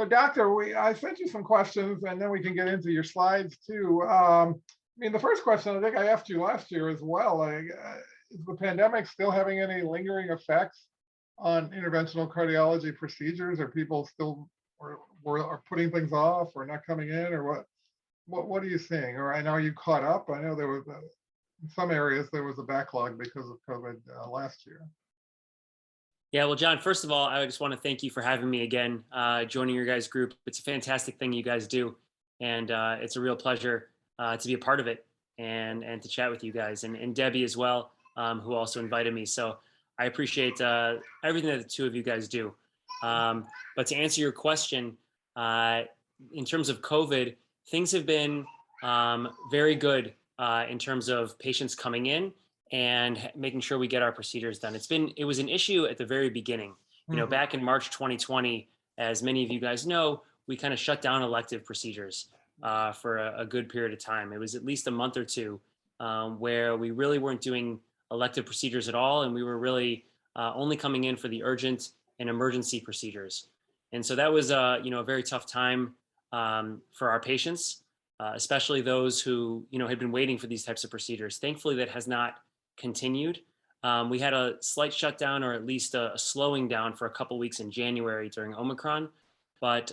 Doctor, I sent you some questions, and then we can get into your slides too. I mean, the first question I think I asked you last year as well. Is the pandemic still having any lingering effects on interventional cardiology procedures? Are people still are putting things off, or not coming in, or what? What are you seeing? Or I know you caught up. I know there was in some areas there was a backlog because of COVID last year. Yeah, well, John, first of all, I just want to thank you for having me again, joining your guys' group. It's a fantastic thing you guys do, and it's a real pleasure to be a part of it and to chat with you guys, and Debbie as well, who also invited me. So I appreciate everything that the two of you guys do. But to answer your question, in terms of COVID, things have been very good in terms of patients coming in and making sure we get our procedures done. It was an issue at the very beginning. Back in March 2020, as many of you guys know, we kind of shut down elective procedures for a good period of time. It was at least a month or two where we really weren't doing elective procedures at all, and we were really only coming in for the urgent and emergency procedures. And so that was a very tough time for our patients, especially those who had been waiting for these types of procedures. Thankfully, that has not continued. We had a slight shutdown, or at least a slowing down for a couple weeks in January during Omicron. But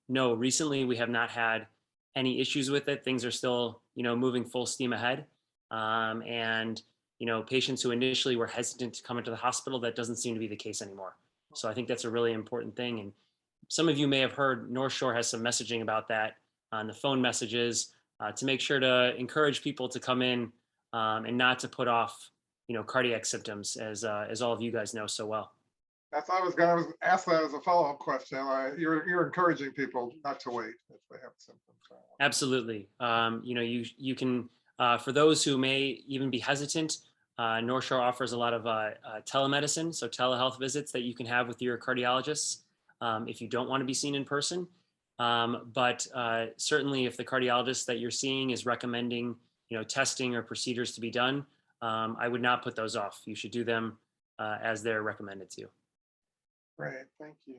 no, recently we have not had any issues with it. Things are still, moving full steam ahead. And patients who initially were hesitant to come into the hospital, that doesn't seem to be the case anymore. So I think that's a really important thing. And some of you may have heard North Shore has some messaging about that on the phone messages to make sure to encourage people to come in and not to put off, cardiac symptoms, as all of you guys know so well. That's I was going to ask that as a follow-up question. You're encouraging people not to wait if they have symptoms. Absolutely. You can, for those who may even be hesitant, North Shore offers a lot of telemedicine, so telehealth visits that you can have with your cardiologists if you don't want to be seen in person. But certainly if the cardiologist that you're seeing is recommending, testing or procedures to be done, I would not put those off. You should do them as they're recommended to. Great, thank you.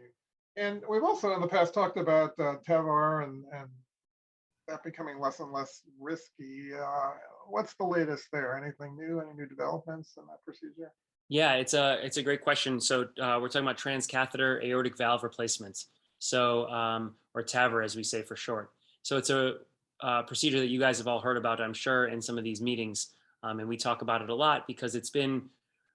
And we've also in the past talked about TAVR and that becoming less and less risky. What's the latest there? Anything new? Any new developments in that procedure? Yeah, it's a great question. So we're talking about transcatheter aortic valve replacements. So or TAVR, as we say for short. So it's a procedure that you guys have all heard about, I'm sure, in some of these meetings. And we talk about it a lot because it's been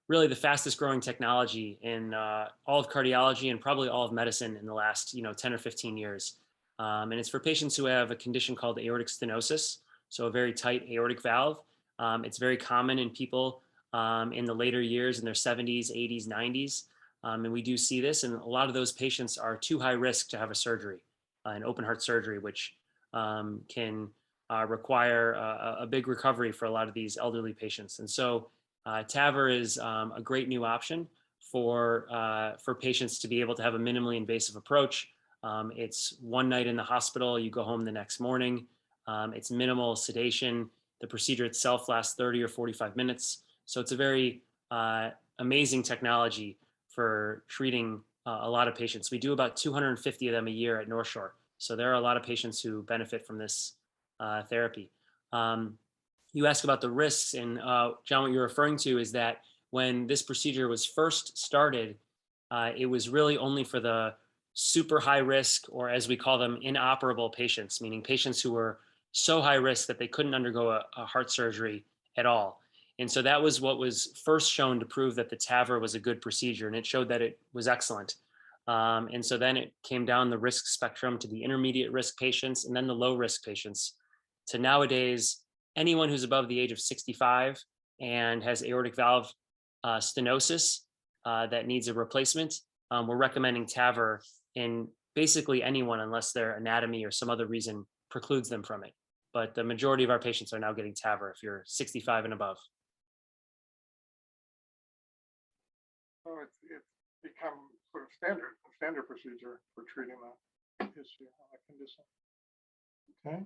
really the fastest growing technology in all of cardiology and probably all of medicine in the last 10 or 15 years. And it's for patients who have a condition called aortic stenosis, so a very tight aortic valve. It's very common in people in the later years, in their 70s, 80s, 90s. And we do see this, and a lot of those patients are too high risk to have a surgery, an open heart surgery, which can require a big recovery for a lot of these elderly patients. And so TAVR is a great new option for patients to be able to have a minimally invasive approach. It's one night in the hospital, you go home the next morning. It's minimal sedation. The procedure itself lasts 30 or 45 minutes. So it's a very amazing technology for treating a lot of patients. We do about 250 of them a year at North Shore. So there are a lot of patients who benefit from this therapy. You asked about the risks, and John, what you're referring to is that when this procedure was first started, it was really only for the super high risk, or as we call them, inoperable patients, meaning patients who were so high risk that they couldn't undergo a heart surgery at all. And so that was what was first shown to prove that the TAVR was a good procedure, and it showed that it was excellent. And so then it came down the risk spectrum to the intermediate risk patients and then the low risk patients, to nowadays anyone who's above the age of 65 and has aortic valve stenosis that needs a replacement. We're recommending TAVR in basically anyone, unless their anatomy or some other reason precludes them from it. But the majority of our patients are now getting TAVR if you're 65 and above. So it's become sort of standard procedure for treating that issue, that condition. Okay.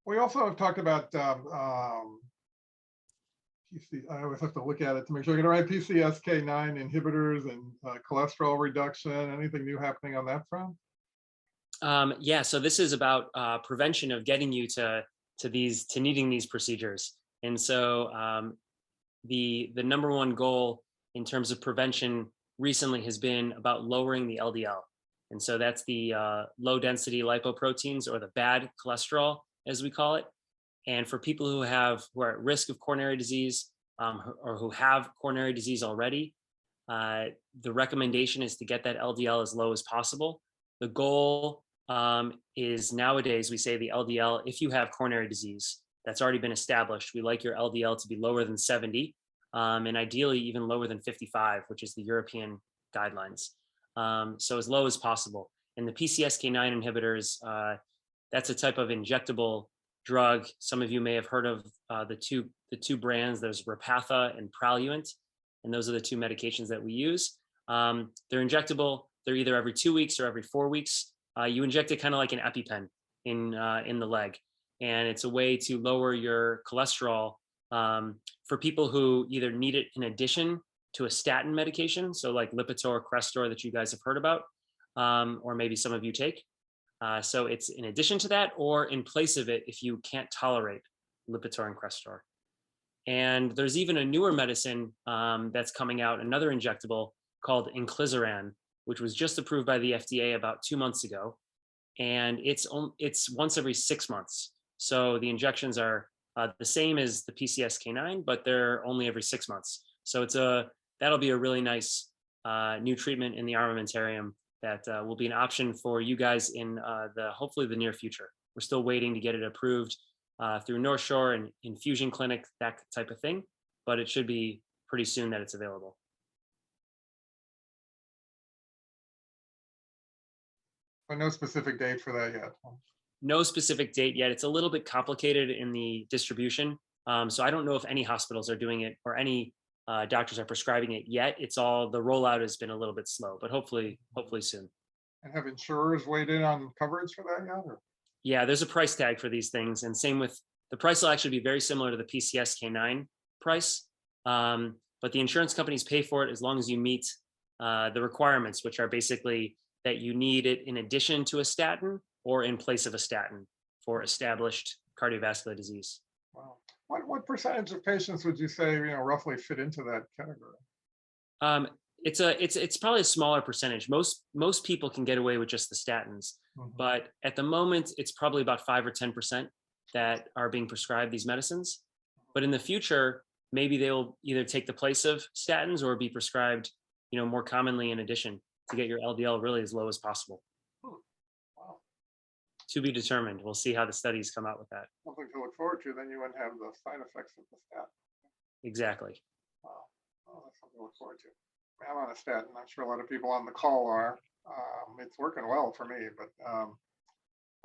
We also have talked about I always have to look at it to make sure I get it right. PCSK9 inhibitors and cholesterol reduction. Anything new happening on that front? Yeah, so this is about prevention of getting you to needing these procedures. And so the number one goal in terms of prevention recently has been about lowering the LDL. And so that's the low density lipoproteins, or the bad cholesterol, as we call it. And for people who are at risk of coronary disease, or who have coronary disease already, the recommendation is to get that LDL as low as possible. The goal is, nowadays we say the LDL, if you have coronary disease that's already been established, we like your LDL to be lower than 70, and ideally even lower than 55, which is the European guidelines. So as low as possible. And the PCSK9 inhibitors, that's a type of injectable drug. Some of you may have heard of the two brands. There's Repatha and Praluent, and those are the two medications that we use. They're injectable. They're either every 2 weeks or every 4 weeks. You inject it kind of like an EpiPen in the leg, and it's a way to lower your cholesterol for people who either need it in addition to a statin medication, so like Lipitor, Crestor that you guys have heard about, or maybe some of you take. So it's in addition to that, or in place of it if you can't tolerate Lipitor and Crestor. And there's even a newer medicine that's coming out, another injectable called inclisiran, which was just approved by the FDA about 2 months ago. And it's once every 6 months. So the injections are the same as the PCSK9, but they're only every 6 months. So that'll be a really nice new treatment in the armamentarium that will be an option for you guys in hopefully the near future. We're still waiting to get it approved through North Shore and infusion clinic, that type of thing, but it should be pretty soon that it's available. But no specific date for that yet. No specific date yet. It's a little bit complicated in the distribution. So I don't know if any hospitals are doing it or any doctors are prescribing it yet. The rollout has been a little bit slow, but hopefully soon. And have insurers weighed in on coverage for that yet? Or? Yeah, there's a price tag for these things, and same with the price will actually be very similar to the PCSK9 price, but the insurance companies pay for it as long as you meet the requirements, which are basically that you need it in addition to a statin or in place of a statin for established cardiovascular disease. Wow. What percentage of patients would you say, roughly fit into that category? It's probably a smaller percentage. Most people can get away with just the statins, but at the moment it's probably about 5 or 10% that are being prescribed these medicines. But in the future, maybe they'll either take the place of statins or be prescribed, more commonly in addition, to get your LDL really as low as possible. Wow. To be determined. We'll see how the studies come out with that. Something to look forward to. Then you wouldn't have the side effects of the statin. Exactly. Wow. Oh, that's something to look forward to. I'm on a statin. I'm sure a lot of people on the call are. It's working well for me, but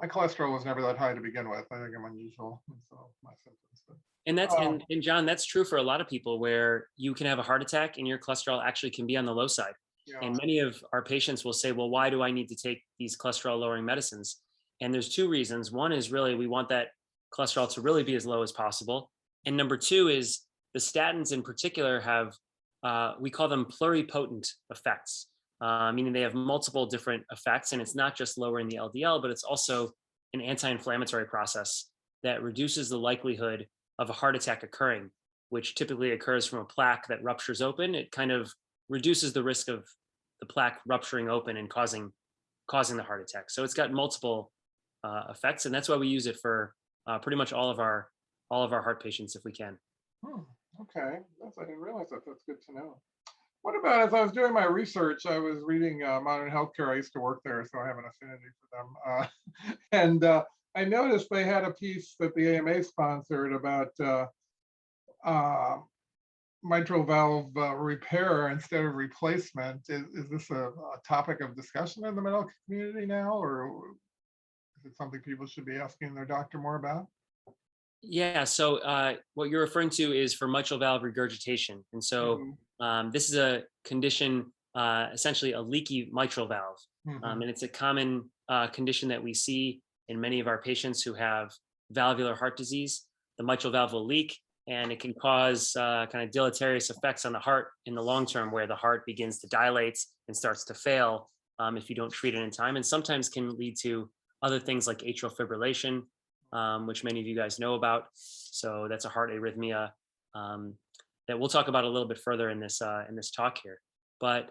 my cholesterol was never that high to begin with. I think I'm unusual, and so my symptoms. But, and John, that's true for a lot of people, where you can have a heart attack and your cholesterol actually can be on the low side. Yeah. And many of our patients will say, well, why do I need to take these cholesterol lowering medicines? And there's two reasons. One is really we want that cholesterol to really be as low as possible. And number two is the statins in particular have, we call them pluripotent effects, meaning they have multiple different effects. And it's not just lowering the LDL, but it's also an anti-inflammatory process that reduces the likelihood of a heart attack occurring, which typically occurs from a plaque that ruptures open. It kind of reduces the risk of the plaque rupturing open and causing the heart attack. So it's got multiple effects, and that's why we use it for pretty much all of our heart patients if we can. Okay, I didn't realize that. That's good to know. What about, as I was doing my research, I was reading Modern Healthcare. I used to work there, so I have an affinity for them. And I noticed they had a piece that the AMA sponsored about mitral valve repair instead of replacement. Is this a topic of discussion in the medical community now, or is it something people should be asking their doctor more about? Yeah, so what you're referring to is for mitral valve regurgitation. And so this is a condition, essentially a leaky mitral valve. And it's a common condition that we see in many of our patients who have valvular heart disease. The mitral valve will leak, and it can cause kind of deleterious effects on the heart in the long term, where the heart begins to dilate and starts to fail if you don't treat it in time, and sometimes can lead to other things like atrial fibrillation, which many of you guys know about. So that's a heart arrhythmia that we'll talk about a little bit further in this talk here. But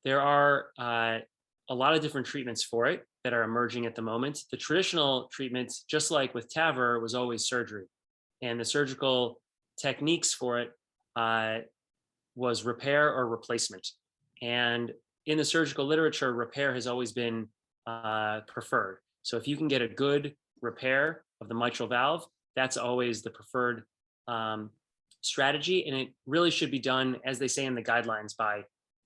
there are a lot of different treatments for it that are emerging at the moment. The traditional treatment, just like with TAVR, was always surgery, and the surgical techniques for it was repair or replacement. And in the surgical literature, repair has always been preferred. So if you can get a good repair of the mitral valve, that's always the preferred strategy. And it really should be done, as they say in the guidelines,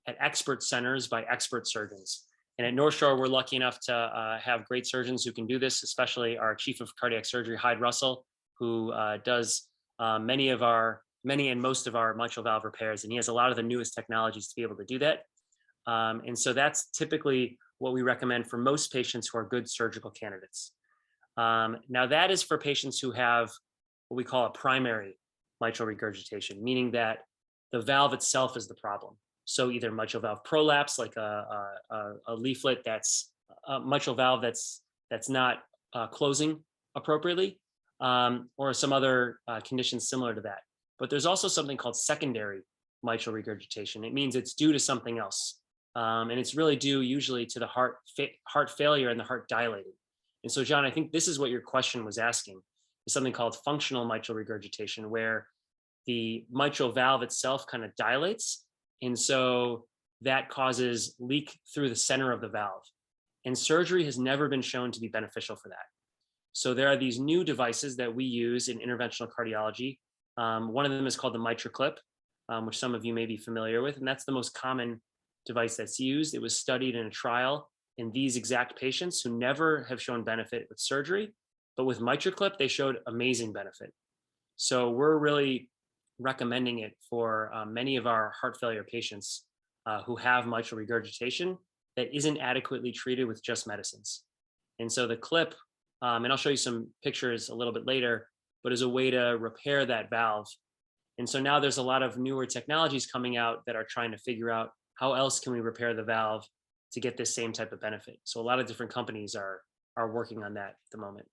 at expert centers by expert surgeons. And at North Shore, we're lucky enough to have great surgeons who can do this, especially our chief of cardiac surgery, Hyde Russell, who does many and most of our mitral valve repairs. And he has a lot of the newest technologies to be able to do that. And so that's typically what we recommend for most patients who are good surgical candidates. Now that is for patients who have what we call a primary mitral regurgitation, meaning that the valve itself is the problem. So either mitral valve prolapse, like a leaflet that's a mitral valve that's not closing appropriately, or some other conditions similar to that. But there's also something called secondary mitral regurgitation. It means it's due to something else. And it's really due usually to the heart failure and the heart dilating. And so, John, I think this is what your question was asking, is something called functional mitral regurgitation, where the mitral valve itself kind of dilates. And so that causes leak through the center of the valve. And surgery has never been shown to be beneficial for that. So there are these new devices that we use in interventional cardiology. One of them is called the MitraClip, which some of you may be familiar with. And that's the most common device that's used. It was studied in a trial in these exact patients who never have shown benefit with surgery, but with MitraClip, they showed amazing benefit. So we're really recommending it for many of our heart failure patients who have mitral regurgitation that isn't adequately treated with just medicines. And so the clip, and I'll show you some pictures a little bit later, but is a way to repair that valve. And so now there's a lot of newer technologies coming out that are trying to figure out how else can we repair the valve to get this same type of benefit. So a lot of different companies are working on that at the moment.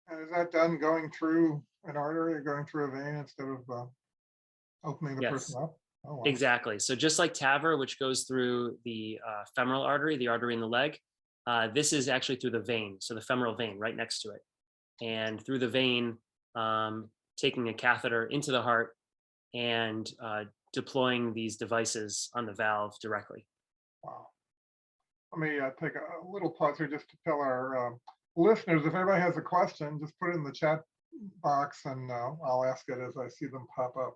And is that done going through an artery or going through a vein instead of opening the person up? Oh, wow. Exactly. So just like TAVR, which goes through the femoral artery, the artery in the leg, this is actually through the vein. So the femoral vein right next to it. And through the vein, taking a catheter into the heart and deploying these devices on the valve directly. Wow. Let me take a little pause here just to tell our listeners, if anybody has a question, just put it in the chat box and I'll ask it as I see them pop up.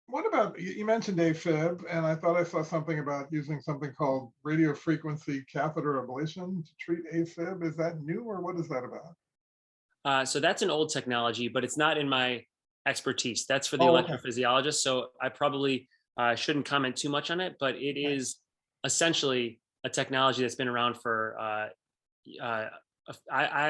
What about, you mentioned AFib, and I thought I saw something about using something called radio frequency catheter ablation to treat AFib. Is that new, or what is that about? So that's an old technology, but it's not in my expertise. That's for the Okay. electrophysiologist. So I probably shouldn't comment too much on it, but it is essentially a technology that's been around for, I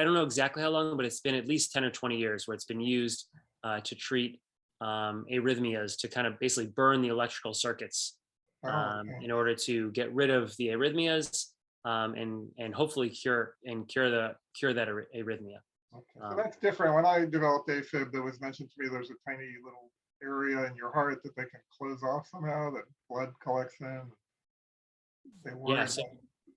don't know exactly how long, but it's been at least 10 or 20 years where it's been used to treat arrhythmias, to kind of basically burn the electrical circuits in order to get rid of the arrhythmias and hopefully cure that arrhythmia. Okay, so that's different. When I developed AFib, there was mentioned to me there's a tiny little area in your heart that they can close off somehow, that blood collects in. They worry about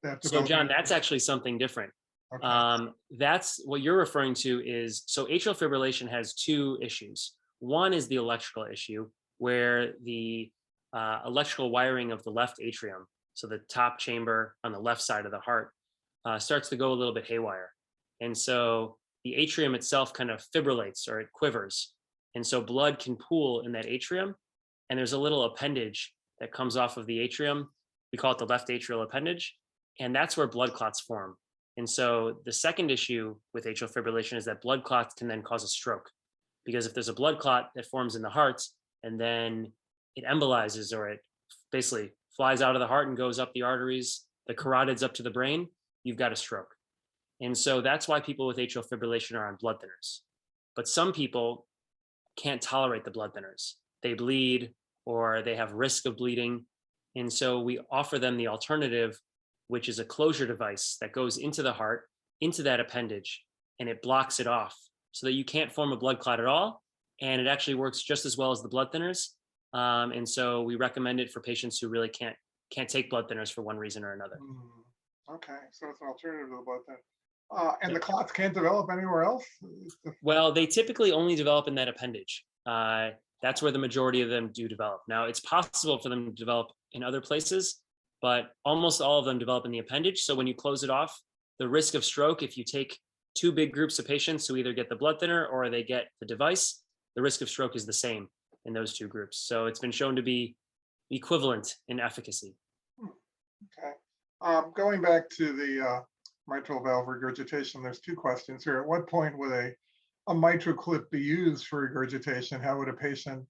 that. So John, that's actually something different. Okay. That's what you're referring to is, so atrial fibrillation has two issues. One is the electrical issue, where the electrical wiring of the left atrium, so the top chamber on the left side of the heart, starts to go a little bit haywire. And so the atrium itself kind of fibrillates, or it quivers. And so blood can pool in that atrium. And there's a little appendage that comes off of the atrium. We call it the left atrial appendage. And that's where blood clots form. And so the second issue with atrial fibrillation is that blood clots can then cause a stroke. Because if there's a blood clot that forms in the heart and then it embolizes, or it basically flies out of the heart and goes up the arteries, the carotids up to the brain, you've got a stroke. And so that's why people with atrial fibrillation are on blood thinners. But some people can't tolerate the blood thinners. They bleed or they have risk of bleeding. And so we offer them the alternative, which is a closure device that goes into the heart, into that appendage, and it blocks it off so that you can't form a blood clot at all. And it actually works just as well as the blood thinners. And so we recommend it for patients who really can't take blood thinners for one reason or another. Okay, so it's an alternative to the blood thinner. And Yep. the clots can't develop anywhere else? Well, they typically only develop in that appendage. That's where the majority of them do develop. Now, it's possible for them to develop in other places, but almost all of them develop in the appendage. So when you close it off, the risk of stroke, if you take two big groups of patients who either get the blood thinner or they get the device, the risk of stroke is the same in those two groups. So it's been shown to be equivalent in efficacy. Okay. Going back to the mitral valve regurgitation, there's two questions here. At what point would a mitral clip be used for regurgitation? How would a patient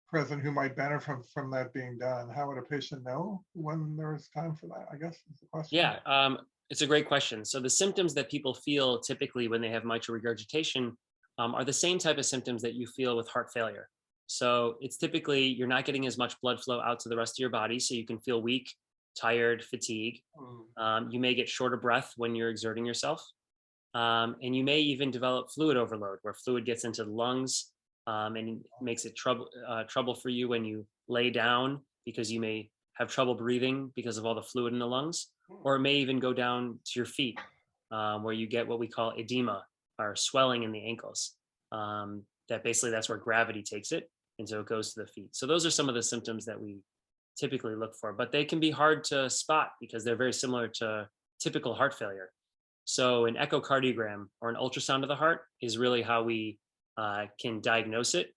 present who might benefit from that being done, how would a patient know when there is time for that, I guess is the question. Yeah, it's a great question. So the symptoms that people feel typically when they have mitral regurgitation are the same type of symptoms that you feel with heart failure. So it's typically you're not getting as much blood flow out to the rest of your body, so you can feel weak, tired, fatigue. You may get short of breath when you're exerting yourself. And you may even develop fluid overload, where fluid gets into the lungs and makes it trouble for you when you lay down, because you may have trouble breathing because of all the fluid in the lungs. Or it may even go down to your feet, where you get what we call edema, or swelling in the ankles. That basically that's where gravity takes it, and so it goes to the feet. So those are some of the symptoms that we typically look for, but they can be hard to spot because they're very similar to typical heart failure. So an echocardiogram or an ultrasound of the heart is really how we can diagnose it.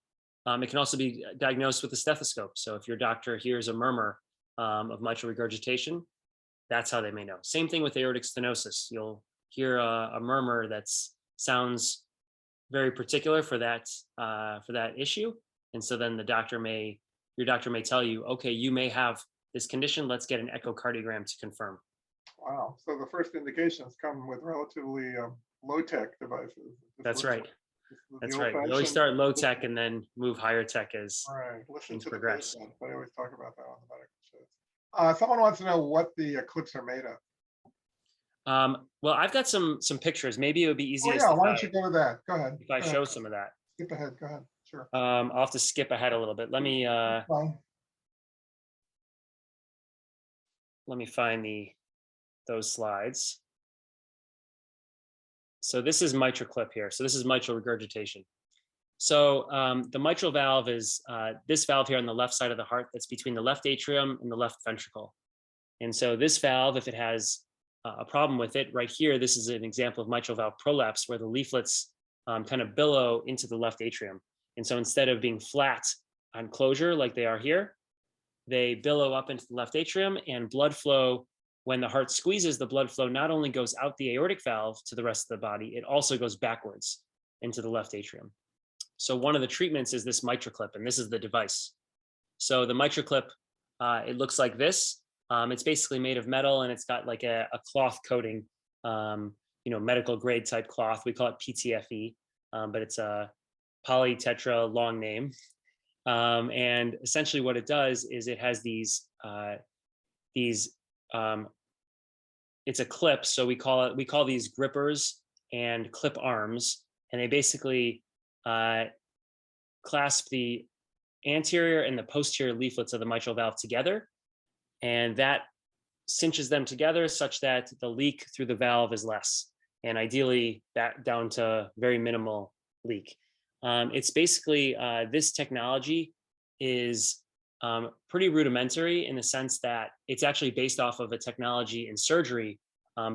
It can also be diagnosed with a stethoscope. So if your doctor hears a murmur of mitral regurgitation, that's how they may know. Same thing with aortic stenosis. You'll hear a murmur that sounds very particular for that issue, and so then your doctor may tell you, okay, you may have this condition. Let's get an echocardiogram to confirm. Wow. So the first indications come with relatively low-tech devices. That's right. That's right. We always start low tech and then move higher tech as things progress. But I always talk about that on the medical shows. Someone wants to know what the clips are made of. Well, I've got some pictures. Maybe it would be easiest. Oh, yeah, why don't you go to that? Go ahead. If I show some of that. Skip ahead. Go ahead. Sure. I'll have to skip ahead a little bit. Let me find those slides. So this is mitral clip here. So this is mitral regurgitation. So the mitral valve is this valve here on the left side of the heart that's between the left atrium and the left ventricle. And so this valve, if it has a problem with it, right here, this is an example of mitral valve prolapse, where the leaflets kind of billow into the left atrium. And so instead of being flat on closure like they are here, they billow up into the left atrium, and blood flow, when the heart squeezes, the blood flow not only goes out the aortic valve to the rest of the body, it also goes backwards into the left atrium. So one of the treatments is this mitral clip, and this is the device. So the mitral clip, it looks like this. It's basically made of metal, and it's got like a cloth coating, medical grade type cloth. We call it PTFE, but it's a polytetra long name. And essentially what it does is it has these it's a clip. So we call these grippers and clip arms, and they basically clasp the anterior and the posterior leaflets of the mitral valve together, and that cinches them together such that the leak through the valve is less, and ideally that down to very minimal leak. It's basically this technology is pretty rudimentary in the sense that it's actually based off of a technology in surgery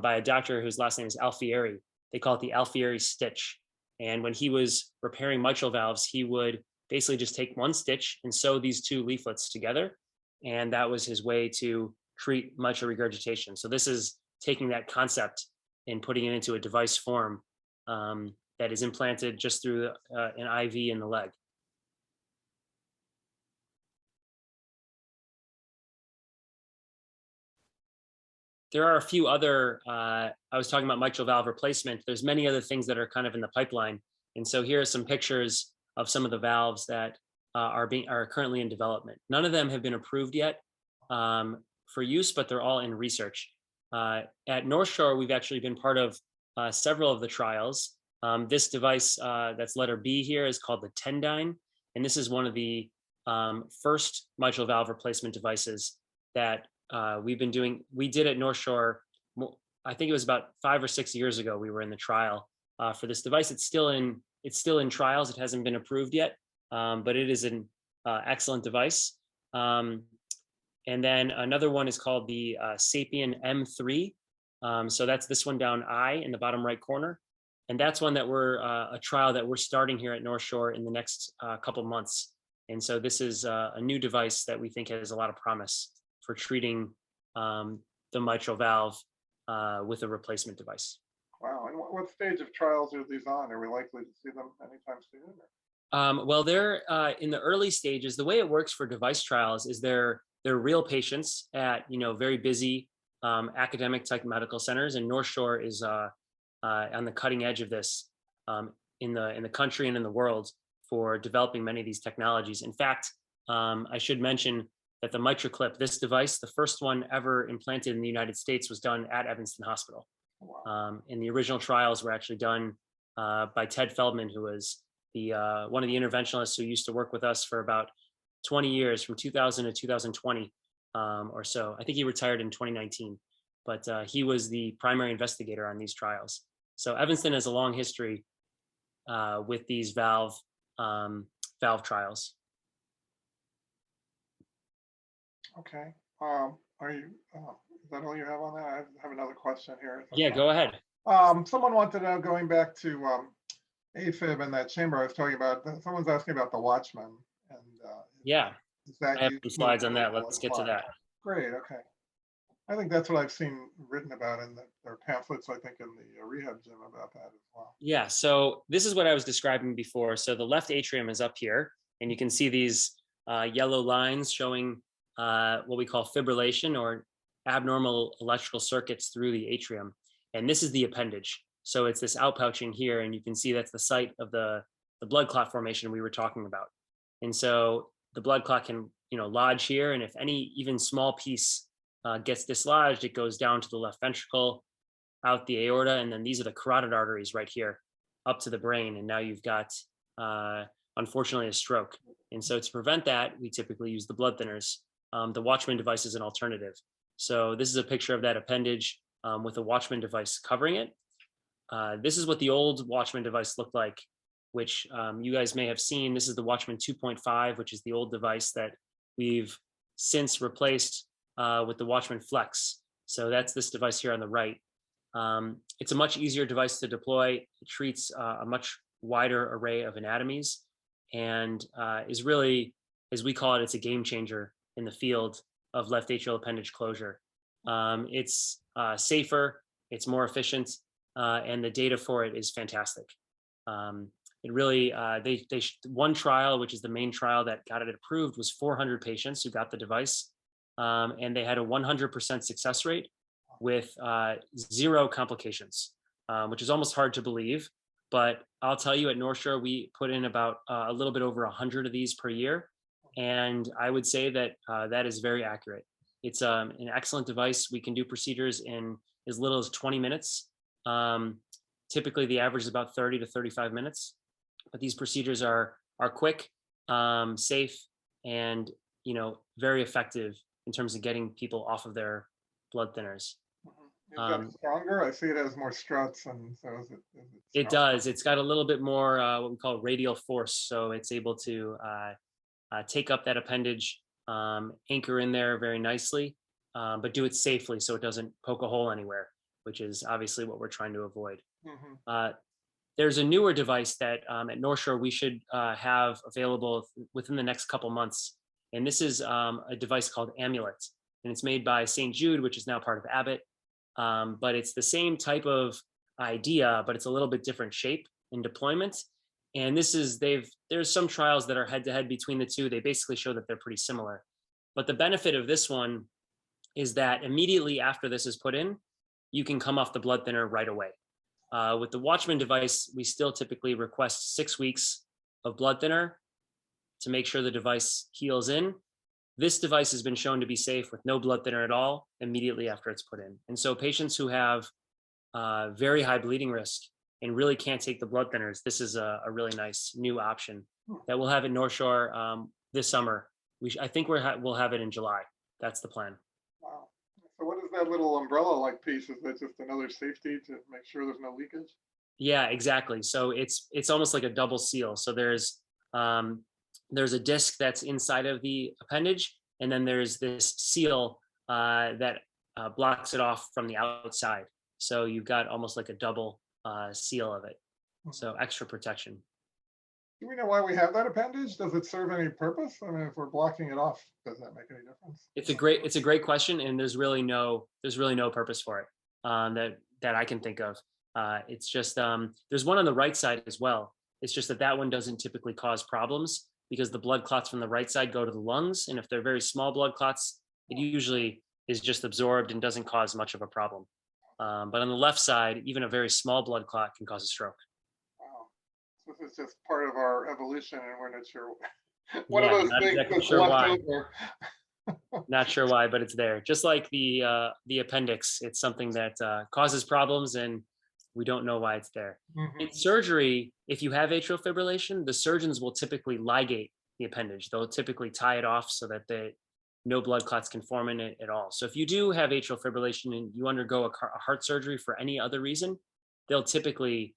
by a doctor whose last name is Alfieri. They call it the Alfieri stitch. And when he was repairing mitral valves, he would basically just take one stitch and sew these two leaflets together. And that was his way to treat mitral regurgitation. So this is taking that concept and putting it into a device form that is implanted just through an IV in the leg. there are a few other, I was talking about mitral valve replacement. There's many other things that are kind of in the pipeline. And so here are some pictures of some of the valves that are currently in development. None of them have been approved yet for use, but they're all in research. At North Shore, we've actually been part of several of the trials. This device that's letter B here is called the Tendyne. And this is one of the first mitral valve replacement devices that we've been doing. We did at North Shore, I think it was about 5 or 6 years ago, we were in the trial for this device. It's still in trials. It hasn't been approved yet, but it is an excellent device. And then another one is called the Sapien M3. So that's this one down I in the bottom right corner. And that's one that we're a trial that we're starting here at North Shore in the next couple months. And so this is a new device that we think has a lot of promise for treating the mitral valve with a replacement device. Wow. And what stage of trials are these on? Are we likely to see them anytime soon? Well, they're in the early stages. The way it works for device trials is they're real patients at very busy academic type medical centers, and North Shore is on the cutting edge of this in the country and in the world for developing many of these technologies. In fact, I should mention that the MitraClip, this device, the first one ever implanted in the United States, was done at Evanston Hospital. Wow. And the original trials were actually done by Ted Feldman, who was one of the interventionalists who used to work with us for about 20 years, from 2000 to 2020 or so. I think he retired in 2019, but he was the primary investigator on these trials. So Evanston has a long history with these valve trials. Okay. Are you? Is that all you have on that? I have another question here. Yeah, go ahead. Someone wanted to know, going back to AFib and that chamber I was talking about. Someone's asking about the Watchman, and yeah, is that I have some slides on that. Let's get to that. Great. Okay. I think that's what I've seen written about in their pamphlets, I think, in the rehab gym about that as well. Yeah, so this is what I was describing before. So the left atrium is up here, and you can see these yellow lines showing what we call fibrillation, or abnormal electrical circuits through the atrium. And this is the appendage. So it's this outpouching here, and you can see that's the site of the blood clot formation we were talking about. And so the blood clot can lodge here, and if any even small piece gets dislodged, it goes down to the left ventricle, out the aorta, and then these are the carotid arteries right here up to the brain. And now you've got, unfortunately, a stroke. And so to prevent that, we typically use the blood thinners. The Watchman device is an alternative. So this is a picture of that appendage with a Watchman device covering it. This is what the old Watchman device looked like, which you guys may have seen. This is the Watchman 2.5, which is the old device that we've since replaced with the Watchman Flex. So that's this device here on the right. It's a much easier device to deploy. It treats a much wider array of anatomies, and is really, as we call it, it's a game changer in the field of left atrial appendage closure. It's safer, it's more efficient, and the data for it is fantastic. It really, one trial, which is the main trial that got it approved, was 400 patients who got the device, and they had a 100% success rate with 0 complications, which is almost hard to believe. But I'll tell you, at North Shore, we put in about a little bit over 100 of these per year. And I would say that that is very accurate. It's an excellent device. We can do procedures in as little as 20 minutes. Typically, the average is about 30 to 35 minutes. But these procedures are quick, safe, and very effective in terms of getting people off of their blood thinners. Is that stronger? I see it has more struts, and so is it it does. It's got a little bit more what we call radial force, so it's able to take up that appendage, anchor in there very nicely, but do it safely so it doesn't poke a hole anywhere, which is obviously what we're trying to avoid. There's a newer device that at North Shore we should have available within the next couple months, and this is a device called Amulet, and it's made by St. Jude, which is now part of Abbott. But it's the same type of idea, but it's a little bit different shape and deployment. And this is, there's some trials that are head to head between the two. They basically show that they're pretty similar. But the benefit of this one is that immediately after this is put in, you can come off the blood thinner right away. With the Watchman device, we still typically request 6 weeks of blood thinner to make sure the device heals in. This device has been shown to be safe with no blood thinner at all immediately after it's put in. And so patients who have very high bleeding risk and really can't take the blood thinners, this is a really nice new option that we'll have at North Shore this summer. I think we'll have it in July. That's the plan. Wow. So what is that little umbrella-like piece? Is that just another safety to make sure there's no leakage? Yeah, exactly. So it's almost like a double seal. So there's a disc that's inside of the appendage, and then there's this seal that blocks it off from the outside. So you've got almost like a double seal of it. So extra protection. Do we know why we have that appendage? Does it serve any purpose? I mean, if we're blocking it off, does that make any difference? It's a great question, and there's really no purpose for it that I can think of. It's just there's one on the right side as well. It's just that one doesn't typically cause problems because the blood clots from the right side go to the lungs, and if they're very small blood clots, it usually is just absorbed and doesn't cause much of a problem. But on the left side, even a very small blood clot can cause a stroke. Wow. So this is just part of our evolution, and we're not sure. One Yeah, of those not things exactly that's sure left why. over. Not sure why, but it's there. Just like the appendix, it's something that causes problems, and we don't know why it's there. In surgery, if you have atrial fibrillation, the surgeons will typically ligate the appendage. They'll typically tie it off so that no blood clots can form in it at all. So if you do have atrial fibrillation and you undergo a heart surgery for any other reason, they'll typically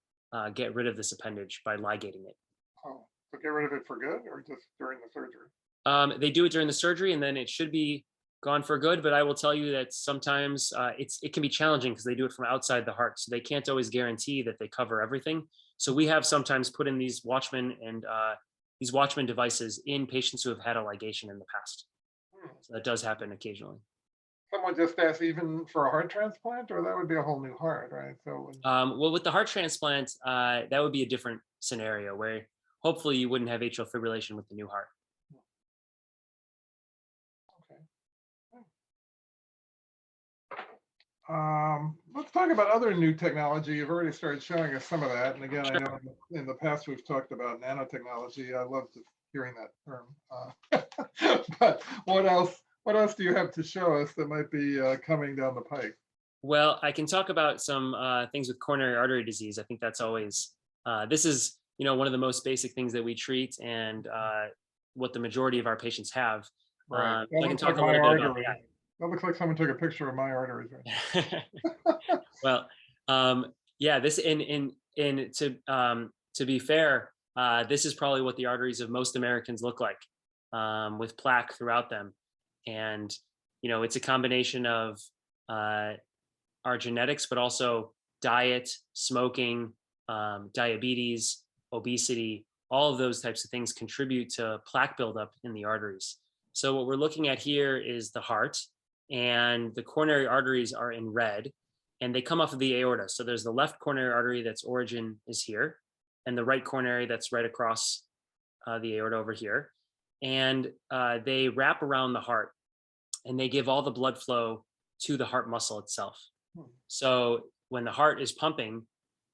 get rid of this appendage by ligating it. Oh, so get rid of it for good, or just during the surgery? They do it during the surgery, and then it should be gone for good. But I will tell you that sometimes it can be challenging because they do it from outside the heart, so they can't always guarantee that they cover everything. So we have sometimes put in these Watchman devices in patients who have had a ligation in the past. So that does happen occasionally. Someone just asked, even for a heart transplant, or that would be a whole new heart, right? So Well, with the heart transplant, that would be a different scenario where hopefully you wouldn't have atrial fibrillation with the new heart. Let's talk about other new technology. You've already started showing us some of that. And again, I know in the past we've talked about nanotechnology. I love hearing that term. But what else do you have to show us that might be coming down the pike? Well, I can talk about some things with coronary artery disease. I think that's always, this is, one of the most basic things that we treat and what the majority of our patients have. Right. I can talk a little bit about that. That looks like someone took a picture of my arteries. Right? Well, yeah, this to be fair, this is probably what the arteries of most Americans look like, with plaque throughout them. And, it's a combination of our genetics, but also diet, smoking, diabetes, obesity, all of those types of things contribute to plaque buildup in the arteries. So what we're looking at here is the heart, and the coronary arteries are in red, and they come off of the aorta. So there's the left coronary artery that's origin is here, and the right coronary that's right across the aorta over here. And they wrap around the heart, and they give all the blood flow to the heart muscle itself. So when the heart is pumping,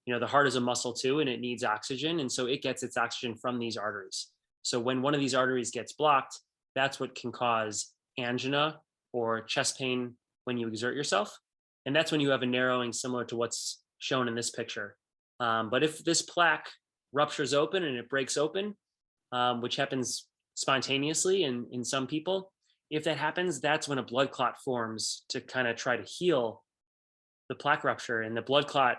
the heart is a muscle too, and it needs oxygen. And so it gets its oxygen from these arteries. So when one of these arteries gets blocked, that's what can cause angina or chest pain when you exert yourself. And that's when you have a narrowing similar to what's shown in this picture. But if this plaque ruptures open and it breaks open, which happens spontaneously in some people, if that happens, that's when a blood clot forms to kind of try to heal the plaque rupture. And the blood clot,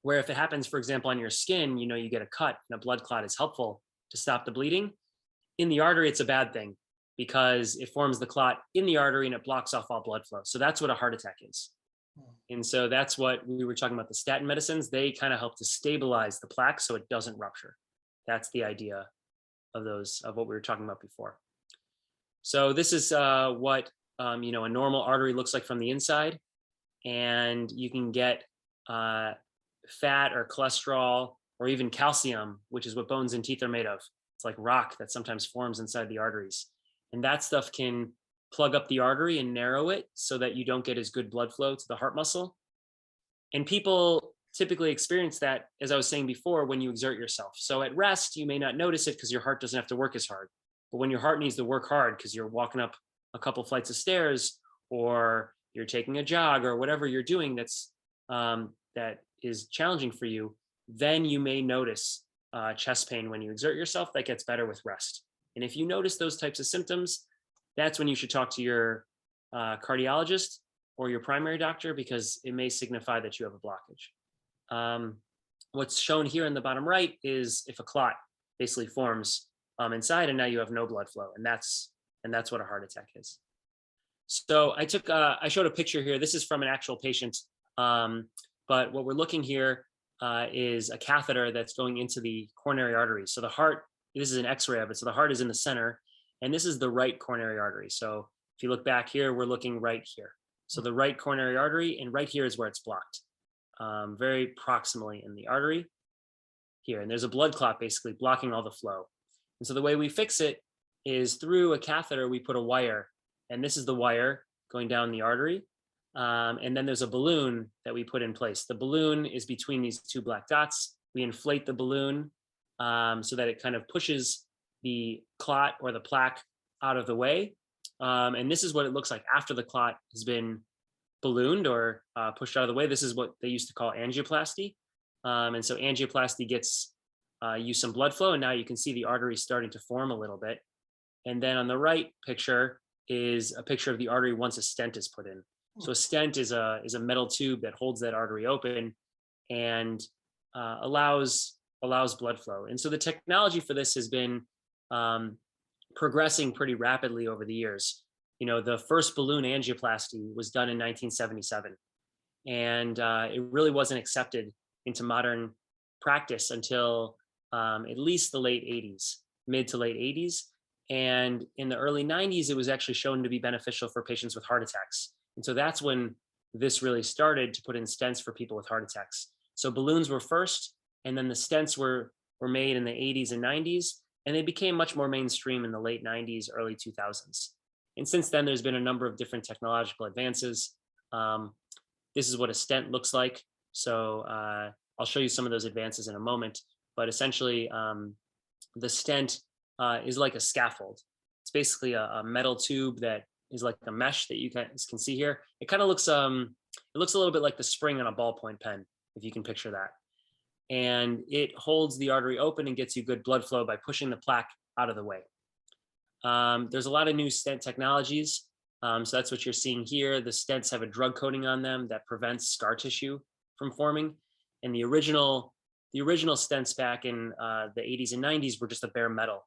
where if it happens, for example, on your skin, you get a cut, and a blood clot is helpful to stop the bleeding. In the artery, it's a bad thing because it forms the clot in the artery and it blocks off all blood flow. So that's what a heart attack is. And so that's what we were talking about. The statin medicines, they kind of help to stabilize the plaque so it doesn't rupture. That's the idea of what we were talking about before. So this is what a normal artery looks like from the inside. And you can get fat or cholesterol or even calcium, which is what bones and teeth are made of. It's like rock that sometimes forms inside the arteries. And that stuff can plug up the artery and narrow it so that you don't get as good blood flow to the heart muscle. And people typically experience that, as I was saying before, when you exert yourself. So at rest, you may not notice it because your heart doesn't have to work as hard. But when your heart needs to work hard because you're walking up a couple flights of stairs, or you're taking a jog, or whatever you're doing that is challenging for you, then you may notice chest pain when you exert yourself. That gets better with rest. And if you notice those types of symptoms, that's when you should talk to your cardiologist or your primary doctor, because it may signify that you have a blockage. What's shown here in the bottom right is if a clot basically forms inside, and now you have no blood flow, and that's what a heart attack is. So I showed a picture here. This is from an actual patient, but what we're looking here is a catheter that's going into the coronary artery. So the heart, this is an X-ray of it. So the heart is in the center, and this is the right coronary artery. So if you look back here, we're looking right here. So the right coronary artery, and right here is where it's blocked, very proximally in the artery here. And there's a blood clot basically blocking all the flow. And so the way we fix it is through a catheter. We put a wire, and this is the wire going down the artery. And then there's a balloon that we put in place. The balloon is between these two black dots. We inflate the balloon so that it kind of pushes the clot or the plaque out of the way. And this is what it looks like after the clot has been ballooned or pushed out of the way. This is what they used to call angioplasty. And so angioplasty gets you some blood flow, and now you can see the artery starting to form a little bit. And then on the right picture is a picture of the artery once a stent is put in. So a stent is a metal tube that holds that artery open and allows blood flow. And so the technology for this has been progressing pretty rapidly over the years. You know, the first balloon angioplasty was done in 1977, and it really wasn't accepted into modern practice until at least the late 80s, mid to late 80s. And in the early 90s, it was actually shown to be beneficial for patients with heart attacks. And so that's when this really started to put in stents for people with heart attacks. So balloons were first, and then the stents were made in the 80s and 90s, and they became much more mainstream in the late 90s, early 2000s. And since then, there's been a number of different technological advances. This is what a stent looks like. So I'll show you some of those advances in a moment. But essentially, the stent is like a scaffold. It's basically a metal tube that is like a mesh that you guys can see here. It kind of looks, it looks a little bit like the spring on a ballpoint pen, if you can picture that. And it holds the artery open and gets you good blood flow by pushing the plaque out of the way. There's a lot of new stent technologies. So that's what you're seeing here. The stents have a drug coating on them that prevents scar tissue from forming. And the original stents back in the 80s and 90s were just a bare metal.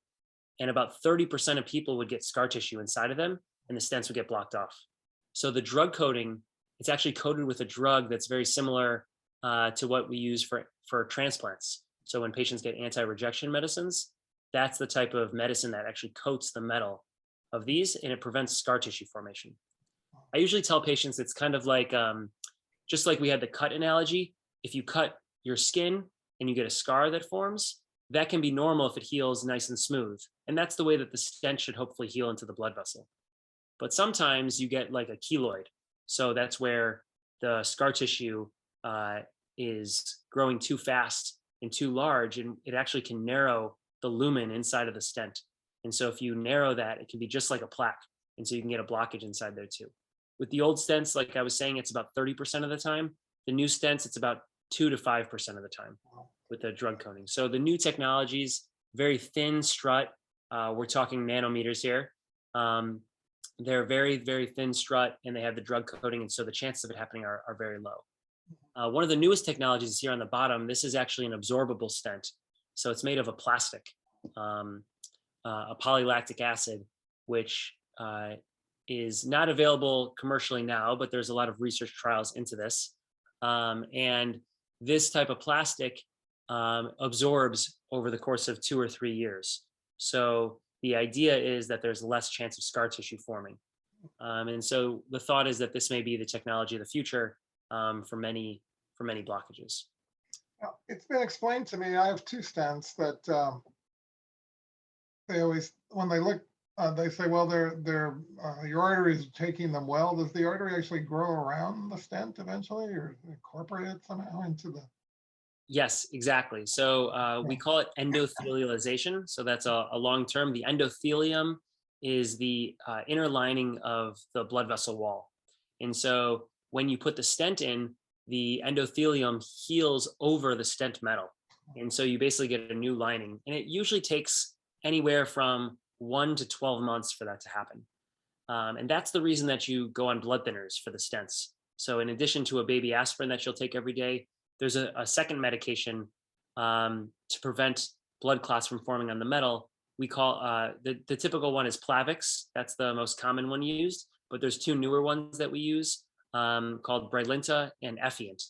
And about 30% of people would get scar tissue inside of them, and the stents would get blocked off. So the drug coating, it's actually coated with a drug that's very similar to what we use for transplants. So when patients get anti-rejection medicines, that's the type of medicine that actually coats the metal of these, and it prevents scar tissue formation. I usually tell patients it's kind of like, just like we had the cut analogy. If you cut your skin and you get a scar that forms, that can be normal if it heals nice and smooth. And that's the way that the stent should hopefully heal into the blood vessel. But sometimes you get like a keloid. So that's where the scar tissue is growing too fast and too large, and it actually can narrow the lumen inside of the stent. And so if you narrow that, it can be just like a plaque. And so you can get a blockage inside there too. With the old stents, like I was saying, it's about 30% of the time. The new stents, it's about 2 to 5% of the time with the drug coating. So the new technologies, very thin strut. We're talking nanometers here. They're very, very thin strut, and they have the drug coating. And so the chances of it happening are very low. One of the newest technologies is here on the bottom. This is actually an absorbable stent. So it's made of a plastic, a polylactic acid, which is not available commercially now, but there's a lot of research trials into this. And this type of plastic absorbs over the course of 2 or 3 years. So the idea is that there's less chance of scar tissue forming. And so the thought is that this may be the technology of the future for many blockages. Now, it's been explained to me, I have 2 stents that they always, when they look They say, well, your artery is taking them well. Does the artery actually grow around the stent eventually, or incorporate it somehow into the? Yes, exactly. So Yeah. we call it endothelialization. So that's a long term. The endothelium is the inner lining of the blood vessel wall. And so when you put the stent in, the endothelium heals over the stent metal. And so you basically get a new lining. And it usually takes anywhere from 1 to 12 months for that to happen. And that's the reason that you go on blood thinners for the stents. So, in addition to a baby aspirin that you'll take every day, there's a second medication to prevent blood clots from forming on the metal. We call the typical one is Plavix. That's the most common one used. But there's two newer ones that we use called Brilinta and Effient.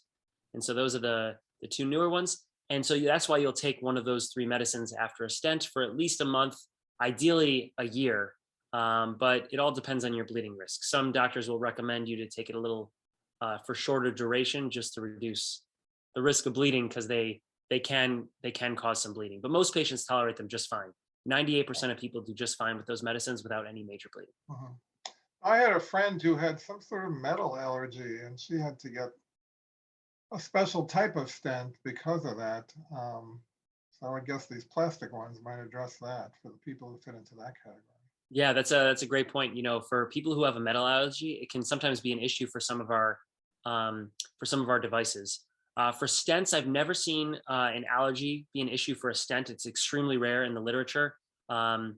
And so those are the two newer ones. And so that's why you'll take one of those three medicines after a stent for at least a month, ideally a year, but it all depends on your bleeding risk. Some doctors will recommend you to take it a little for shorter duration just to reduce the risk of bleeding because they can cause some bleeding. But most patients tolerate them just fine. 98% of people do just fine with those medicines without any major bleeding. Mhm. I had a friend who had some sort of metal allergy, and she had to get a special type of stent because of that. So I guess these plastic ones might address that for the people who fit into that category. Yeah, that's a great point. For people who have a metal allergy, it can sometimes be an issue for some of our devices. For stents, I've never seen an allergy be an issue for a stent. It's extremely rare in the literature um,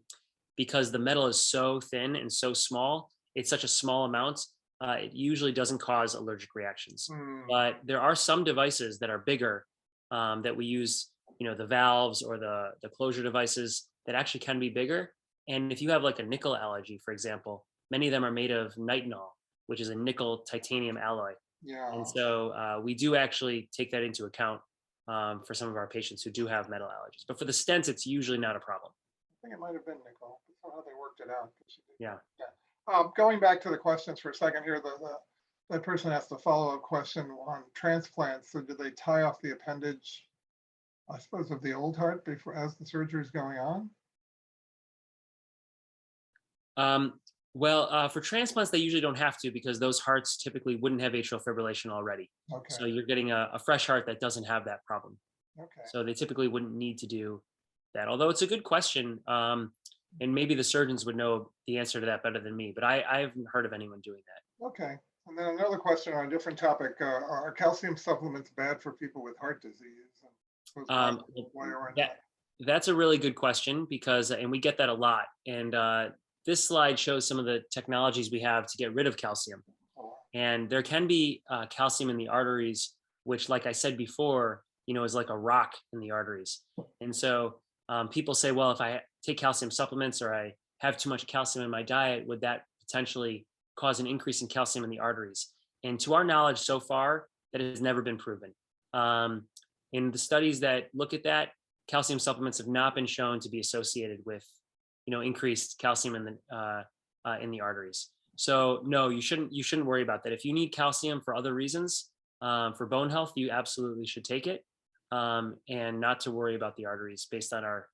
because the metal is so thin and so small. It's such a small amount. It usually doesn't cause allergic reactions. Hmm. But there are some devices that are bigger that we use. The valves or the closure devices that actually can be bigger, and if you have like a nickel allergy, for example, many of them are made of nitinol, which is a nickel titanium alloy. And Yeah, so we do actually take that into account for some of our patients who do have metal allergies. But for the stents, it's usually not a problem. I think it might have been nickel. That's not how they worked it out. But she did Yeah. that. Yeah. Going back to the questions for a second here, that person asked a follow-up question on transplants. So do they tie off the appendage, I suppose, of the old heart before as the surgery is going on? Um, well, for transplants, they usually don't have to because those hearts typically wouldn't have atrial fibrillation already. Okay. So you're getting a fresh heart that doesn't have that problem. Okay. So they typically wouldn't need to do that. Although it's a good question, and maybe the surgeons would know the answer to that better than me. But I haven't heard of anyone doing that. Okay. And then another question on a different topic. Are calcium supplements bad for people with heart disease? And why, Well, why or that not? that's a really good question because, and we get that a lot. And this slide shows some of the technologies we have to get rid of calcium. Oh, And there can be calcium in the arteries, which, like I said before, is like a rock in the arteries. And so people say, well, if I take calcium supplements or I have too much calcium in my diet, would that potentially cause an increase in calcium in the arteries? And to our knowledge so far, that has never been proven. Um, in the studies that look at that, calcium supplements have not been shown to be associated with, increased calcium in the arteries. So no, you shouldn't worry about that. If you need calcium for other reasons, for bone health, you absolutely should take it, and not to worry about the arteries based on our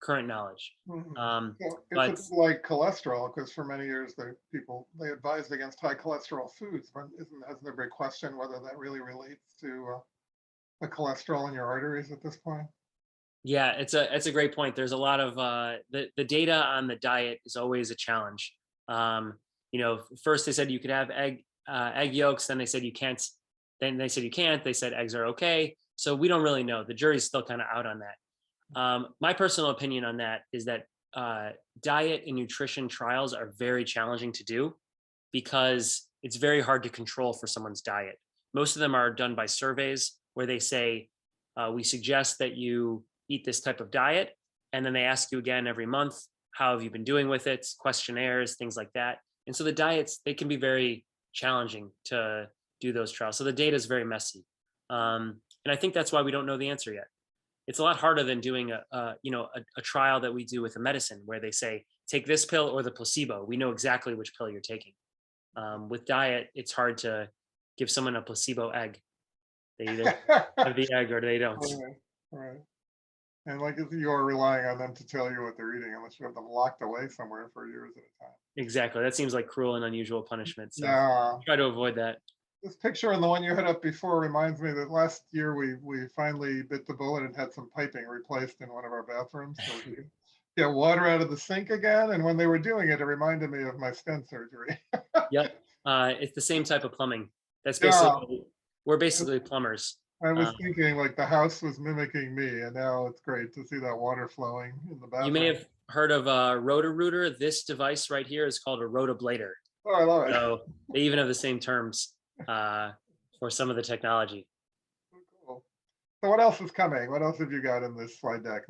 current knowledge. mhm. Um, So it's a but bit like cholesterol, because for many years they advised against high cholesterol foods, but hasn't there been a question whether that really relates to the cholesterol in your arteries at this point? yeah, it's a great point. There's a lot of the data on the diet is always a challenge. First they said you could have egg yolks, then they said you can't. Then they said you can't. They said eggs are okay. So we don't really know. The jury's still kind of out on that. My personal opinion on that is that uh, diet and nutrition trials are very challenging to do because it's very hard to control for someone's diet. Most of them are done by surveys where they say, we suggest that you eat this type of diet. And then they ask you again every month, how have you been doing with it? Questionnaires, things like that. And so the diets, they can be very challenging to do those trials. So the data is very messy. And I think that's why we don't know the answer yet. It's a lot harder than doing a trial that we do with a medicine where they say, take this pill or the placebo. We know exactly which pill you're taking. With diet, it's hard to give someone a placebo egg. They either have the egg or they don't. Right, right. And like if you are relying on them to tell you what they're eating, unless you have them locked away somewhere for years at a time. Exactly. That seems like cruel and unusual punishment. So Yeah. try to avoid that. This picture and the one you had up before reminds me that last year we finally bit the bullet and had some piping replaced in one of our bathrooms so we could get water out of the sink again. And when they were doing it, it reminded me of my stent surgery. Yep. It's the same type of plumbing. That's Yeah, basically, we're basically plumbers. I was Um, thinking like the house was mimicking me, and now it's great to see that water flowing in the you may bathroom. have heard of a roto-rooter. This device right here is called a rotoblader. Oh, I love it. So they even have the same terms for some of the technology. Cool. So what else is coming? What else have you got in this slide deck?